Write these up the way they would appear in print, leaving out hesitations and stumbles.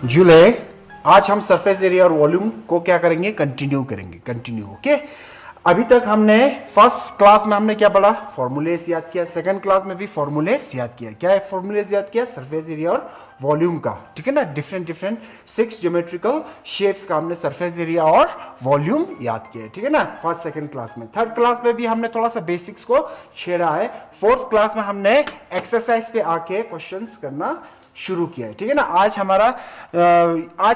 जुलाई। आज हम surface area और वॉल्यूम को क्या करेंगे, कंटिन्यू करेंगे, कंटिन्यू। ओके, अभी तक हमने फर्स्ट क्लास में हमने क्या पढ़ा, फॉर्मूलेस याद किया, सेकंड क्लास में भी फॉर्मूलेस याद किया। क्या है फॉर्मूलेस याद किया, सरफेस एरिया और वॉल्यूम का, ठीक है ना। डिफरेंट डिफरेंट 6 ज्योमेट्रिकल शेप्स का हमने सरफेस एरिया और वॉल्यूम याद किया, ठीक है ना, फर्स्ट सेकंड क्लास में। थर्ड क्लास में भी हमने थोड़ा सा बेसिक्स को छेड़ा है। फोर्थ क्लास में हमने एक्सरसाइज पे आके क्वेश्चंस करना शुरू किया है, ठीक है ना। आज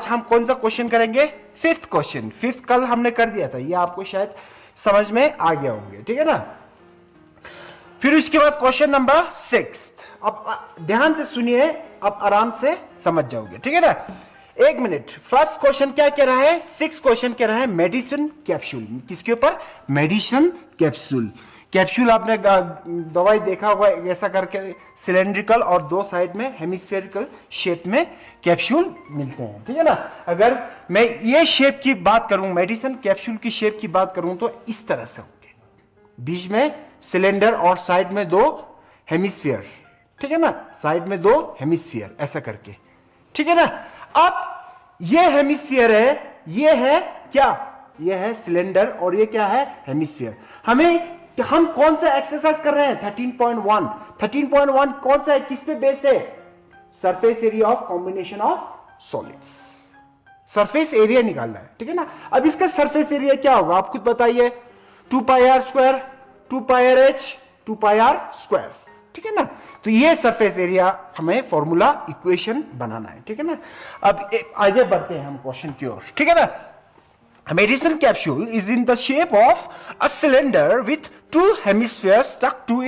हम कौन सा क्वेश्चन करेंगे, फिफ्थ क्वेश्चन। फिफ्थ कल हमने कर दिया था, ये आपको शायद समझ में आ गया होंगे, ठीक है ना। फिर उसके बाद क्वेश्चन नंबर 6। अब ध्यान से सुनिए, अब आराम से समझ जाओगे, ठीक है ना। एक मिनट, फर्स्ट क्वेश्चन क्या कह रहा है, 6 क्वेश्चन कह रहा है मेडिसिन कैप्सूल। किसके ऊपर, मेडिसिन कैप्सूल। कैप्सूल आपने दवाई देखा होगा, ऐसा करके सिलेंड्रिकल और दो साइड में हेमिस्फेरिकल शेप में कैप्सूल मिलते हैं, ठीक है ना। अगर मैं ये शेप की बात करूं, मेडिसिन कैप्सूल की शेप की बात करूं, तो इस तरह से होंगे, बीच में सिलेंडर और साइड में दो हेमिस्फीयर, ठीक है ना, साइड में दो हेमिस्फीयर ऐसा करके, ठीक है ना। अब ये हेमिस्फीयर है, ये है क्या, ये है सिलेंडर और ये क्या है, हेमिस्फीयर। हम कौन सा एक्सरसाइज कर रहे हैं, 13.1। 13.1 कौन सा है, किस पे बेस्ड है, surface area of combination of solids. Surface area निकालना है, ठीक है ना। अब इसका सरफेस एरिया क्या होगा, आप खुद बताइए, 2πr square, 2πrh, 2πr square, ठीक है ना। तो ये सरफेस एरिया हमें फॉर्मूला इक्वेशन बनाना है, ठीक है ना। अब आगे बढ़ते हैं हम क्वेश्चन की ओर, ठीक है ना। A medicine capsule is in the shape of a cylinder with two hemispheres stuck to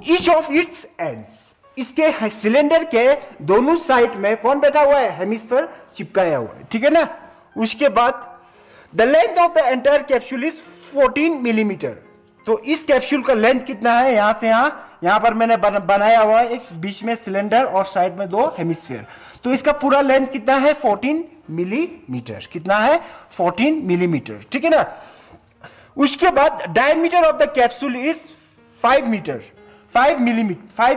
each of its ends. इसके सिलेंडर के दोनों साइड में कौन बैठा हुआ है, हेमिस्फीयर चिपकाया हुआ है, ठीक है ना। उसके बाद the length of the entire capsule is 14 millimetre. तो इस कैप्सूल का लेंथ कितना है, यहां से यहां पर मैंने बनाया हुआ है एक बीच में सिलेंडर और साइड में दो हेमिस्फीयर। तो इसका पूरा लेंथ कितना है, 14 मिलीमीटर। कितना है, 14 मिलीमीटर, ठीक है ना। उसके बाद diameter of the capsule is 5 metre, 5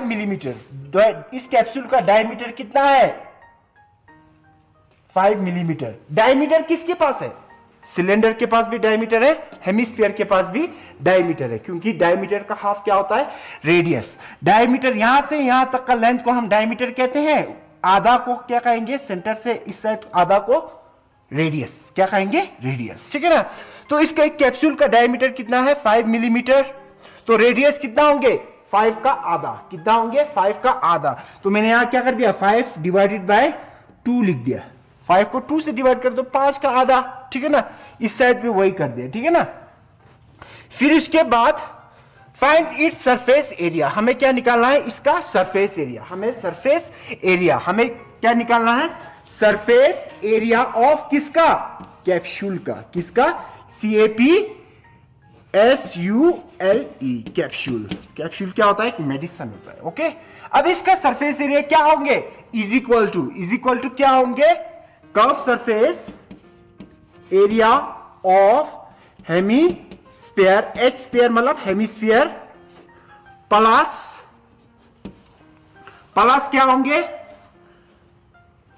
millimetre. इस कैप्सूल का डायमीटर कितना है, 5 मिलीमीटर। डायमीटर किसके पास है, सिलेंडर के पास भी डायमीटर है, हेमिस्फीयर के पास भी डायमीटर है, क्योंकि डायमीटर का हाफ क्या होता है, रेडियस। डायमीटर यहां से यहां तक का लेंथ को हम डायमीटर कहते हैं, आधा को क्या कहेंगे, सेंटर से इस साइड आधा को रेडियस क्या कहेंगे, रेडियस, ठीक है ना। तो इसका एक कैप्सूल का डायमीटर कितना है, 5 मिलीमीटर। तो रेडियस कितना होंगे, 5 का आधा। कितना होंगे, 5 का आधा। तो मैंने यहां क्या कर दिया, 5 डिवाइडेड बाय 2 लिख दिया। 5 को 2 से डिवाइड कर दो, 5 का आधा, ठीक है ना। इस साइड पे वही कर दिया, ठीक है ना। फिर इसके बाद फाइंड इट सरफेस एरिया। हमें क्या निकालना है, इसका सरफेस एरिया। हमें सरफेस एरिया, हमें क्या निकालना है, सरफेस एरिया ऑफ किसका, कैप्सूल का। किसका, CAPSULE, कैप्सूल। कैप्सूल क्या होता है, एक मेडिसिन होता है, ओके। अब इसका सरफेस एरिया क्या होंगे, इज इक्वल टू क्या होंगे, curve surface area of hemisphere, H square मतलब हेमिस्फीयर, प्लस क्या होंगे,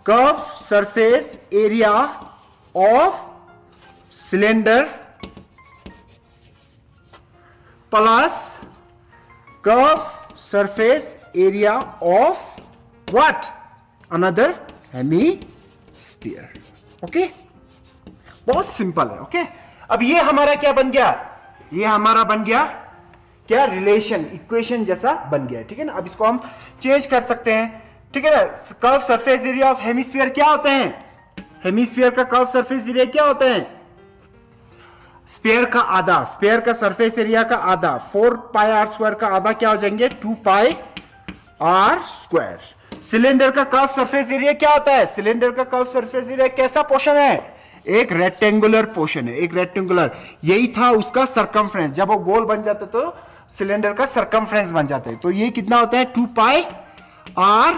curve surface area of cylinder plus curved surface area of what, another hemisphere, okay. बहुत सिंपल है, ओके। अब ये हमारा क्या बन गया, ये हमारा बन गया क्या, रिलेशन, इक्वेशन जैसा बन गया, ठीक है ना। अब इसको हम चेंज कर सकते हैं, ठीक है ना। Curve surface area of hemisphere क्या होते हैं, हेमिस्फीयर का कर्व सरफेस एरिया क्या होते हैं, स्फीयर का आधा, स्फीयर का सरफेस एरिया का आधा, 4πr स्क्वायर का आधा क्या हो जाएंगे, 2πr स्क्वायर। सिलेंडर का कर्व सरफेस एरिया क्या होता है, सिलेंडर का कर्व सरफेस एरिया कैसा पोर्शन है, एक रेक्टेंगुलर पोर्शन है, एक रेक्टेंगुलर। यही था उसका सरकमफ्रेंस, जब वो गोल बन जाता तो सिलेंडर का सरकमफ्रेंस बन जाता है। तो ये कितना होता है, 2πrh,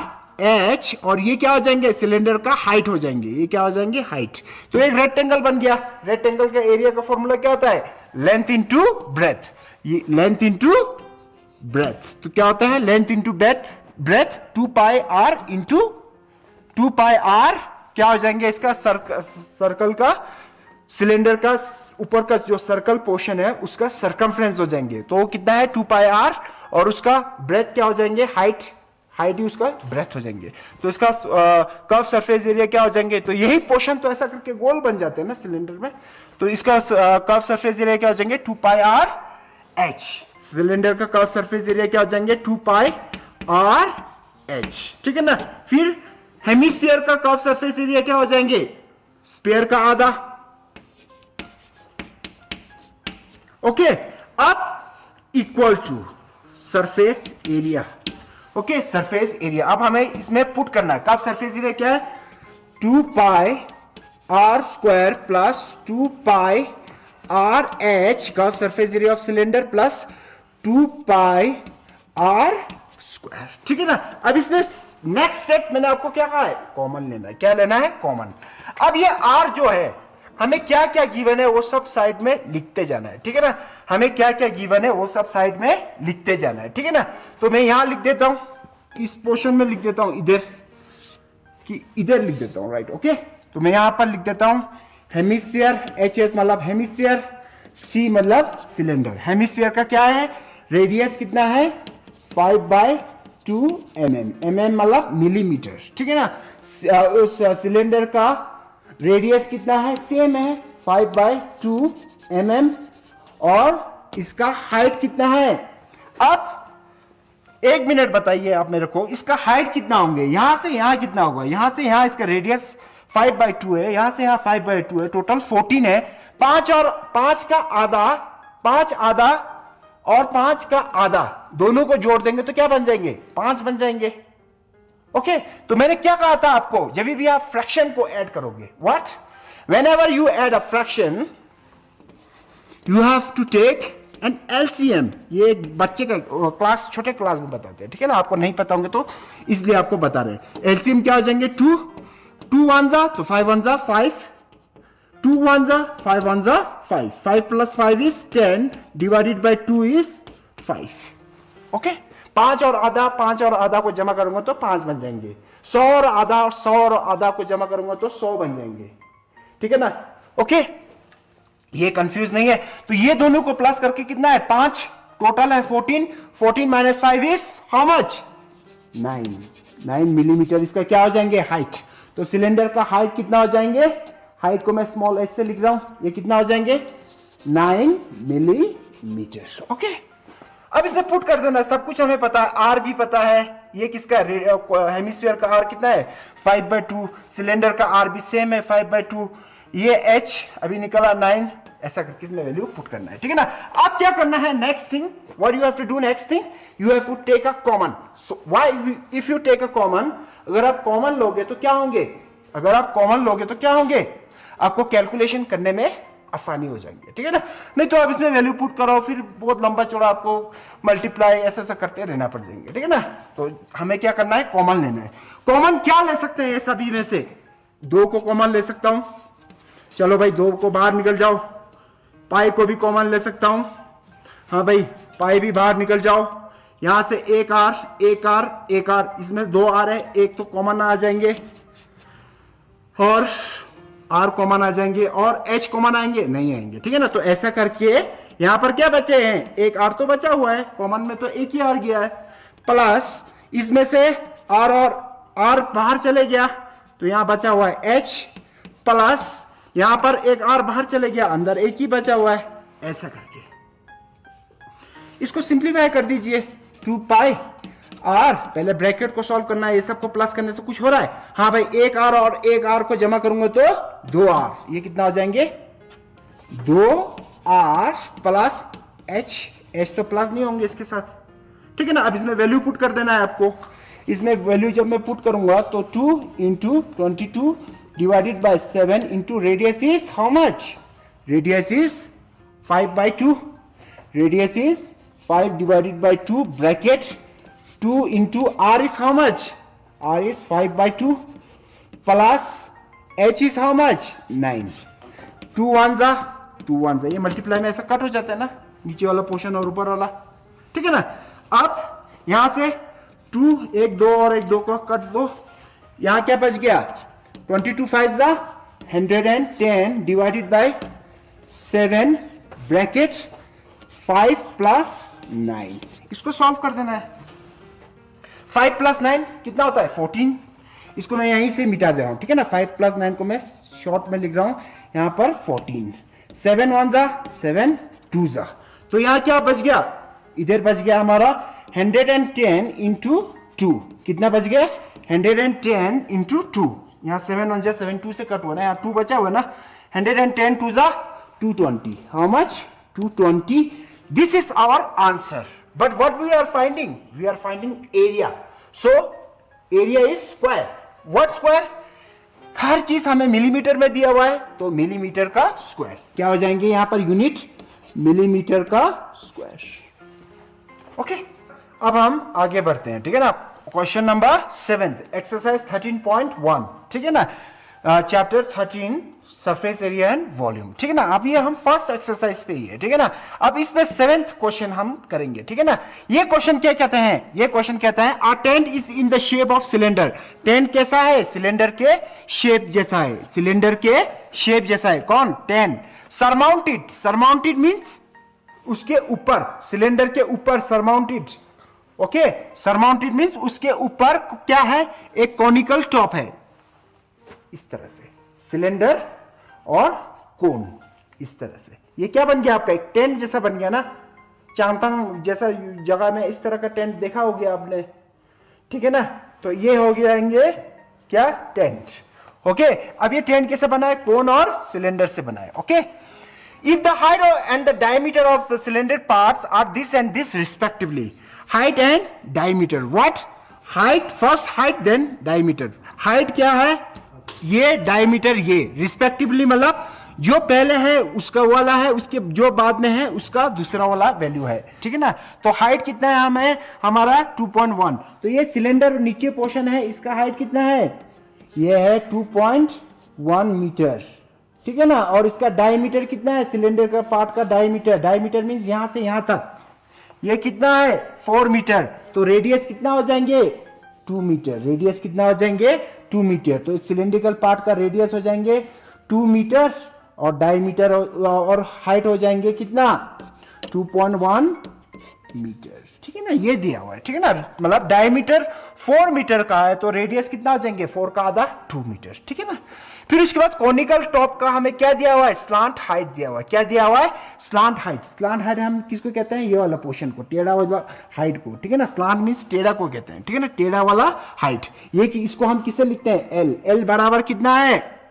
और ये क्या हो जाएंगे, सिलेंडर का हाइट हो जाएंगे, ये क्या हो जाएंगे, हाइट। तो एक रेक्टेंगल बन गया। रेक्टेंगल का एरिया का फॉर्मूला क्या होता है, लेंथ इंटू ब्रेथ। ये लेंथ इंटू ब्रेथ, तो क्या होता है, length into breadth, 2πr into 2 pi r क्या हो जाएंगे, इसका सर्कल का, सिलेंडर का ऊपर का जो सर्कल पोर्शन है उसका सरकमफ्रेंस हो जाएंगे। तो कितना है 2 पाई आर, और उसका ब्रेथ क्या हो जाएंगे, हाइट ही उसका ब्रेथ हो जाएंगे। तो इसका कर्व सरफेस एरिया क्या हो जाएंगे, तो यही पोर्शन तो ऐसा करके गोल बन जाते हैं ना सिलेंडर में, तो इसका कर्व सरफेस एरिया क्या हो जाएंगे 2 पाई आर एच। सिलेंडर का कर्व सरफेस एरिया क्या हो जाएंगे 2 पाई आर एच, ठीक है ना। फिर हेमिस्फीयर का कर्व सरफेस एरिया क्या हो जाएंगे, स्फीयर का आधा। ओके, अब equal to surface area. Okay, surface area अब हमें इसमें पुट करना है। कर्व सरफेस एरिया क्या है 2 pi r square plus 2 pi r h, curved surface area of cylinder, plus 2 pi r square, ठीक है ना। अब इसमें नेक्स्ट स्टेप मैंने आपको क्या कहा है, कॉमन लेना है। क्या लेना है, कॉमन। अब ये आर जो है, हमें क्या क्या गिवन है वो सब साइड में लिखते जाना है, ठीक है ना। हमें क्या क्या गिवन है वो सब साइड में लिखते जाना है, ठीक है ना। तो मैं यहां लिख देता हूं, इस पोर्शन में लिख देता हूं, इधर कि इधर लिख देता हूं, राइट। ओके, तो मैं यहां पर लिख देता हूं हेमिस्फीयर, एच एस मतलब हेमिस्फीयर, सी मतलब सिलेंडर। हेमिस्फीयर का क्या है, रेडियस कितना है 5/2 mm मतलब मिलीमीटर, ठीक है ना। उस सिलेंडर का रेडियस कितना है, सेम है 5/2 mm, और इसका हाइट कितना है। अब 1 मिनट बताइए आप मेरे को, इसका हाइट कितना होंगे, यहां से यहां कितना होगा, यहां से यहां इसका रेडियस 5/2 है, यहां से यहां 5/2 है, टोटल 14 है। 5 और 5 का आधा, 5 आधा और 5 का आधा दोनों को जोड़ देंगे तो क्या बन जाएंगे, 5 बन जाएंगे। ओके, तो मैंने क्या कहा था आपको, जब भी आप फ्रैक्शन को ऐड करोगे, what, whenever you add a fraction you have to take an LCM. ये एक बच्चे का क्लास, छोटे क्लास में बताते हैं, ठीक है ना, आपको नहीं पता होंगे तो इसलिए आपको बता रहे हैं। एलसीएम क्या हो जाएंगे 2 1 जा तो 5 1 जा 5, 2 1 जा 5 1 जा 5, 5 plus 5 is 10 divided by 2 is 5। Okay, 5 और आधा को जमा करूंगा तो 5 बन जाएंगे। 100 और आधा को जमा करूंगा तो 100 बन जाएंगे, ठीक है ना। ओके, ये कंफ्यूज नहीं है। तो ये दोनों को प्लस करके कितना है 5, टोटल है 14, 14 minus 5 is how much 9 millimetre. इसका क्या हो जाएंगे, हाइट। तो सिलेंडर का हाइट कितना हो जाएंगे, हाइट को मैं स्मॉल एच से लिख रहा हूं, ये कितना हो जाएंगे 9 मिलीमीटर। ओके, अब इसे पुट कर देना, सब कुछ हमें पता है, आर भी पता है, ये किसका हेमिस्फीयर का आर कितना है 5/2, सिलेंडर का आर भी सेम है 5/2, ये एच अभी निकला 9, ऐसा करके इसमें वैल्यू पुट करना है, ठीक है ना। अब क्या करना है, next thing what you have to do, next thing you have to take a common. So why if you take a common, अगर आप कॉमन लोगे तो क्या होंगे, आपको कैलकुलेशन करने में आसानी हो जाएंगे, ठीक है ना। नहीं तो आप इसमें वैल्यू पुट करो, फिर बहुत लंबा चौड़ा आपको मल्टीप्लाई ऐसा करते रहना पड़ जाएंगे, ठीक है ना। तो हमें क्या करना है, कॉमन लेना है। कॉमन क्या ले सकते हैं, सभी में से 2 को कॉमन ले सकता हूं, चलो भाई 2 को बाहर निकल जाओ, पाई को भी कॉमन ले सकता हूं, हाँ भाई पाई भी बाहर निकल जाओ, यहां से एक आर, इसमें 2 आर है, एक तो कॉमन आ जाएंगे और आर कॉमन आ जाएंगे, और एच कॉमन आएंगे नहीं आएंगे, ठीक है ना। तो ऐसा करके यहां पर क्या बचे हैं, एक आर तो बचा हुआ है, कॉमन में तो एक ही आर गया है, प्लस इसमें से आर और आर बाहर चले गया तो यहां बचा हुआ है एच, प्लस यहां पर एक आर बाहर चले गया, अंदर एक ही बचा हुआ है। ऐसा करके इसको सिंप्लीफाई कर दीजिए, 2 पाई आर, पहले ब्रैकेट को सॉल्व करना है, ये सबको प्लस करने से कुछ हो रहा है, हाँ भाई एक आर और एक आर को जमा करूंगा तो 2 आर, ये कितना हो जाएंगे 2 आर प्लस एच तो प्लस नहीं होंगे इसके साथ, ठीक है ना। अब इसमें वैल्यू पुट कर देना है आपको, इसमें वैल्यू जब मैं पुट करूंगा तो 2 × 22 divided by 7 into radius is how much, radius is 5/2, radius is 5 divided by 2 bracket 2 into r is how much, r is 5/2 plus h is how much 9, 2 1 जा, ये मल्टीप्लाई में ऐसा कट हो जाता है ना, नीचे वाला पोर्शन और ऊपर वाला, ठीक है ना। अब यहां से 2 1 2 और 1 2 को कट दो, यहां क्या बच गया 22 5 जा 110 डिवाइडेड बाय 7 ब्रैकेट 5 प्लस 9। इसको सॉल्व कर देना है। 5 प्लस 9 कितना होता है 14। इसको मैं यहीं से मिटा दे रहा हूं, ठीक है ना। 5 प्लस 9 को मैं शॉर्ट में लिख रहा हूं यहां पर 14। 7 1 जा 7 2 जा, तो यहां क्या बच गया, इधर बच गया हमारा 110 इंटू 2। कितना बच गया 110 इंटू 2। यहां 7 1 जा 7 2 से कट हुआ ना, यहां 2 बचा हुआ ना। 110 2 जा 220। How much 220। This is our answer. But what we are finding, we are finding area. So area is square. What square, हर चीज हमें मिलीमीटर में दिया हुआ है, तो मिलीमीटर का स्क्वायर। क्या हो जाएंगे यहां पर यूनिट, मिलीमीटर का स्क्वायर। ओके, अब हम आगे बढ़ते हैं, ठीक है ना। क्वेश्चन नंबर 7 एक्सरसाइज 13.1, ठीक है ना। Chapter 13 surface area and volume, ठीक है ना। अब ये हम फर्स्ट एक्सरसाइज पे ही है, ठीक है ना। अब इसमें 7th क्वेश्चन हम करेंगे, ठीक है ना। ये क्वेश्चन क्या कहते हैं, ये क्वेश्चन कहता है a tent is in the shape of cylinder. Tent कैसा है, सिलेंडर के शेप जैसा है, सिलेंडर के शेप जैसा है। कौन, टेंट। सरमाउंटेड, सरमाउंटेड मींस उसके ऊपर, सिलेंडर के ऊपर सरमाउंटेड। ओके, सरमाउंटेड मींस उसके ऊपर क्या है, एक कॉनिकल टॉप है। इस तरह से सिलेंडर और कोन, इस तरह से ये क्या बन गया आपका, एक टेंट जैसा बन गया ना। चांगथंग जैसा जगह में इस तरह का टेंट देखा हो गया आपने, ठीक है ना। तो ये हो गया क्या, टेंट। ओके, अब ये टेंट कैसे बना है, कोन और सिलेंडर से बना है। Okay, if the height and the diameter of the cylinder parts are this and this respectively, height and diameter. What, height, first height then diameter. Height क्या है, ये, डायमीटर ये, रिस्पेक्टिवली मतलब जो पहले है उसका वाला है, उसके जो बाद में है उसका दूसरा वाला वैल्यू है, ठीक है ना। तो हाइट कितना है हमें, हमारा 2.1। तो ये सिलेंडर नीचे पोर्शन है, इसका हाइट कितना है, ये है 2.1 मीटर, ठीक है ना। और इसका डायमीटर कितना है, सिलेंडर का पार्ट का डायमीटर, डायमीटर मींस यहां से यहां तक, ये कितना है 4 मीटर। तो रेडियस कितना हो जाएंगे 2 मीटर, रेडियस कितना हो जाएंगे 2 मीटर। तो इस सिलेंड्रिकल पार्ट का रेडियस हो जाएंगे 2 मीटर और डायमीटर और हाइट हो जाएंगे कितना 2.1 मीटर, ठीक है ना। ये दिया हुआ है, ठीक है ना। मतलब डायमीटर 4 मीटर का है, तो रेडियस कितना हो जाएंगे 4 का आधा 2 मीटर, ठीक है ना। फिर उसके बाद कॉनिकल टॉप का हमें क्या दिया हुआ है, स्लांट हाइट दिया हुआ है। क्या दिया हुआ है, स्लांट हाइट। स्लांट हाइट हम किसको कहते हैं, ये वाला पोर्शन को, टेढ़ा वाला हाइट को, ठीक है ना। स्लांट मींस टेढ़ा को कहते हैं, ठीक है ना, टेढ़ा वाला हाइट। ये कि इसको हम किससे लिखते हैं, एल। एल बराबर कितना है,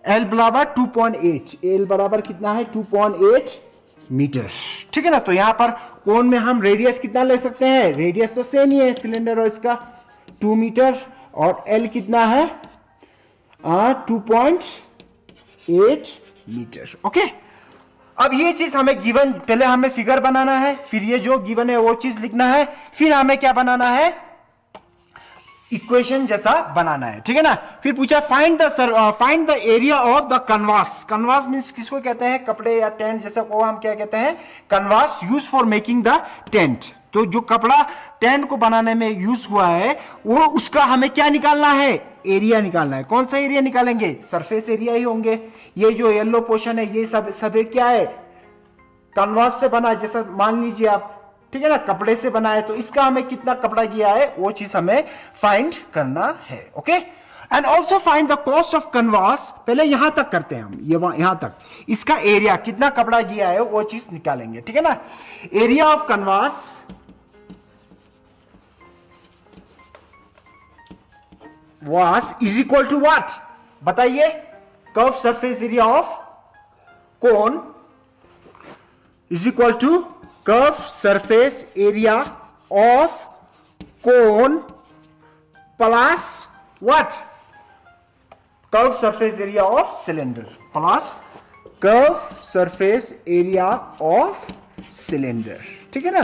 एल बराबर 2.8। एल बराबर कितना है 2.8 मीटर, ठीक है ना। तो यहां पर कोन में हम रेडियस कितना ले सकते हैं, रेडियस तो सेम ही है सिलेंडर और इसका 2 मीटर, और एल कितना है 2.8 मीटर। ओके, अब ये चीज हमें गिवन, पहले हमें फिगर बनाना है, फिर ये जो गिवन है वो चीज लिखना है, फिर हमें क्या बनाना है, इक्वेशन जैसा बनाना है, ठीक है ना। फिर पूछा find the area of the canvas. Canvas means किसको कहते हैं, कपड़े या टेंट जैसा को हम क्या कहते हैं, canvas, use for making the tent. तो जो कपड़ा टेंट को बनाने में यूज हुआ है वो, उसका हमें क्या निकालना है, एरिया निकालना है। कौन सा एरिया निकालेंगे, सरफेस एरिया ही होंगे। ये जो येलो पोर्शन है ये सब क्या है, कनवास से बना है, जैसा मान लीजिए आप, ठीक है ना, कपड़े से बना है। तो इसका हमें कितना कपड़ा किया है वो चीज हमें फाइंड करना है। Okay, and also find the cost of canvas. पहले यहां तक करते हैं हम, ये यहां तक, इसका एरिया कितना कपड़ा किया है वो चीज निकालेंगे, ठीक है ना। Area of canvas was is equal to what, बताइए। Curved surface area of cone is equal to curved surface area of cone plus what, curved surface area of cylinder plus curved surface area of cylinder, ठीक है ना।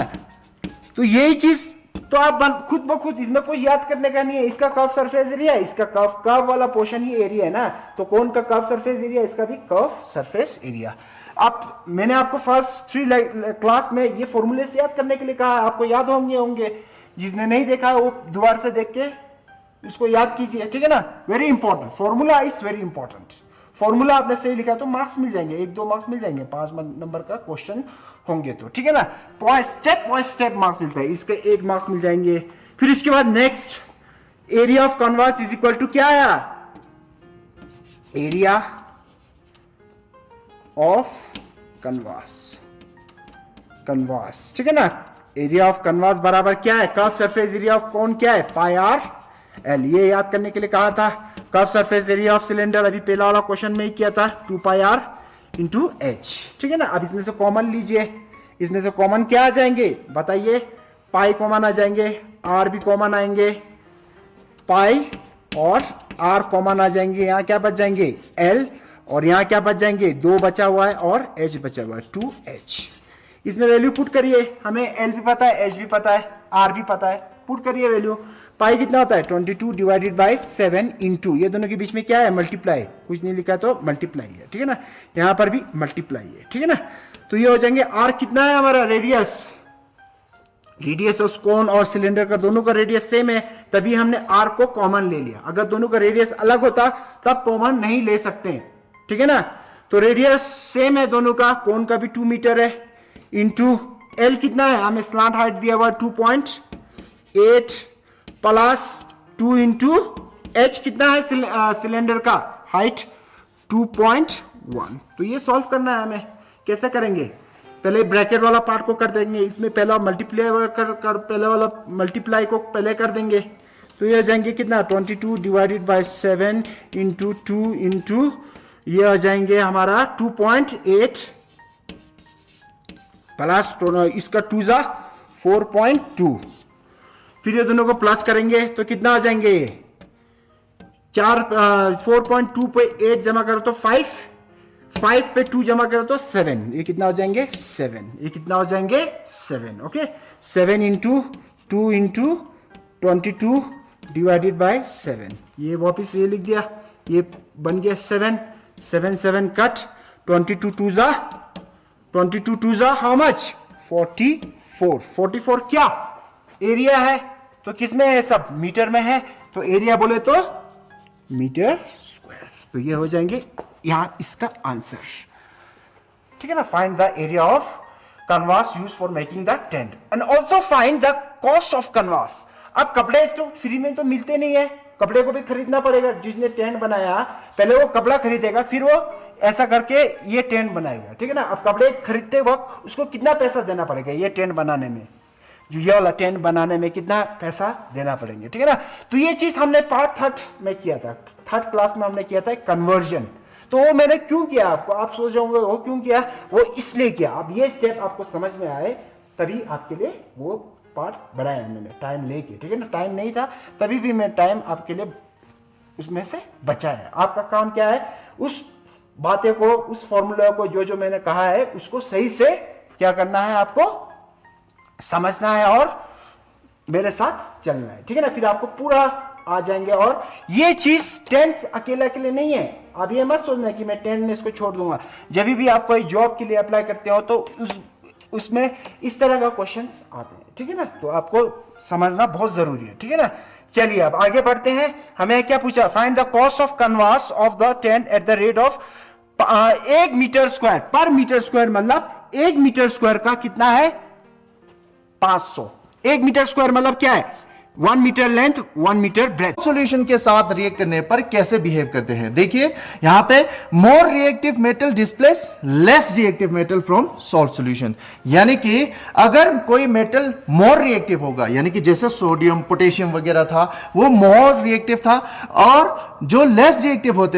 तो यही चीज तो आप खुद ब खुद, इसमें कुछ याद करने का नहीं है। इसका कर्व सरफेस एरिया, इसका कर्व वाला पोर्शन ही एरिया है ना। तो कौन का कर्व सरफेस एरिया, इसका भी कर्व सरफेस एरिया। आप, मैंने आपको फर्स्ट 3 क्लास में ये फॉर्मूले से याद करने के लिए कहा, आपको याद होंगे। जिसने नहीं देखा वो दोबारा से देख के इसको याद कीजिए, ठीक है ना, very important, formula is very important. Formula आपने सही लिखा तो मार्क्स मिल जाएंगे, 1-2 मार्क्स मिल जाएंगे, 5 नंबर का क्वेश्चन होंगे तो, ठीक है ना। स्टेप बाय स्टेप मार्क्स मिलता है, इसके 1 मार्क्स मिल जाएंगे। फिर इसके बाद next, area of canvas is equal to क्या आया, एरिया ऑफ कैनवास, ठीक है ना। एरिया ऑफ कैनवास बराबर क्या है, कर्व सरफेस एरिया ऑफ कौन क्या है, पाई आर एल। ये याद करने के लिए कहा था। Curve surface area of cylinder अभी पहला वाला क्वेश्चन में ही किया था, 2 पाई आर इंटू एच, ठीक है ना। अब इसमें से कॉमन लीजिए, इसमें से कॉमन क्या आ जाएंगे बताइए, पाई कॉमन आ जाएंगे, आर भी कॉमन आएंगे, पाई और आर कॉमन आ जाएंगे, यहां क्या बच जाएंगे एल, और यहां क्या बच जाएंगे 2 बचा हुआ है और एच बचा हुआ है 2h। इसमें वैल्यू पुट करिए, हमें एल भी पता है, एच भी पता है, आर भी पता है, पुट करिए वैल्यू। पाई कितना होता है 22 डिवाइडेड बाय 7 इंटू, ये दोनों के बीच में क्या है मल्टीप्लाई, कुछ नहीं लिखा तो मल्टीप्लाई है, ठीक है ना। यहां पर भी मल्टीप्लाई है, ठीक है ना। तो ये हो जाएंगे, आर कितना है हमारा रेडियस, रेडियस ऑफ कोन और सिलेंडर का दोनों का रेडियस सेम है, तभी हमने आर को कॉमन ले लिया। अगर दोनों का रेडियस अलग होता तब कॉमन नहीं ले सकते, ठीक है ना। तो रेडियस सेम है दोनों का, कोन का भी 2 मीटर है, इंटू एल कितना है, हमें स्लांट हाइट दिया हुआ 2.8 प्लस 2 इंटू एच कितना है सिलेंडर का हाइट 2.1। तो ये सॉल्व करना है हमें, कैसे करेंगे, पहले ब्रैकेट वाला पार्ट को कर देंगे, इसमें पहला मल्टीप्लाई पहले वाला मल्टीप्लाई को पहले कर देंगे। तो ये आ जाएंगे कितना 22 डिवाइडेड बाय 7 इंटू 2 इंटू ये आ जाएंगे हमारा 2.8 प्लस इसका 2 जा 4.2, फिर ये दोनों को प्लस करेंगे तो कितना आ जाएंगे 4.2 पे 8 जमा करो तो 5 पे 2 जमा करो तो 7, ये कितना हो जाएंगे 7, ये कितना हो जाएंगे 7, okay. 7 into 2 into 22 divided by 7, ये वापिस ये लिख दिया, ये बन गया 7 7 कट, 22 2 जा हाउ मच 44 क्या एरिया है, तो किसमें है सब मीटर में है, तो एरिया बोले तो मीटर स्क्वायर। तो ये हो जाएंगे यहां इसका आंसर, ठीक है ना। Find the area of canvas use for making the tent and also find the cost of canvas. अब कपड़े तो फ्री में तो मिलते नहीं है, कपड़े को भी खरीदना पड़ेगा। जिसने टेंट बनाया पहले वो कपड़ा खरीदेगा, फिर वो ऐसा करके ये टेंट बनाएगा, ठीक है ना। अब कपड़े खरीदते वक्त उसको कितना पैसा देना पड़ेगा, ये टेंट बनाने में, जो ये वाला टेंट बनाने में कितना पैसा देना पड़ेंगे, ठीक है ना। तो ये चीज हमने पार्ट 3 में किया था, 3rd क्लास में हमने किया था कन्वर्जन। तो वो मैंने क्यों किया, आपको आप सोच रहे होंगे वो क्यों किया, वो इसलिए किया। अब ये स्टेप आपको समझ में आए तभी आपके लिए वो पार्ट बढ़ाया मैंने टाइम लेके, ठीक है ना। टाइम नहीं था तभी भी मैं टाइम आपके लिए उसमें से बचाया। आपका काम क्या है, उस बातें को, उस फॉर्मूला को जो मैंने कहा है उसको सही से क्या करना है, आपको समझना है और मेरे साथ चलना है, ठीक है ना। फिर आपको पूरा आ जाएंगे। और ये चीज 10th अकेले नहीं है। आप ये मत सोचना कि मैं 10th में इसको छोड़ दूंगा। जब भी आप कोई जॉब के लिए अप्लाई करते हो तो उसमें इस तरह का क्वेश्चंस आते हैं, ठीक है ना। तो आपको समझना बहुत जरूरी है, ठीक है ना। चलिए अब आगे बढ़ते हैं। हमें क्या पूछा, find the cost of canvas of the tent at the rate of 1 metre square per metre square, मतलब 1 मीटर स्क्वायर का कितना है 500। 1 मीटर स्क्वायर मतलब क्या है 1 metre length 1 metre breadth. Solution के साथ रिएक्ट करने पर कैसे बिहेव करते हैं, देखिए यहां पे more reactive metal displace less reactive metal from salt solution. यानी कि अगर कोई मेटल मोर रिएक्टिव होगा, यानी कि जैसे सोडियम पोटेशियम वगैरह था वो मोर रिएक्टिव था, और जो लेस रिएक्टिव होते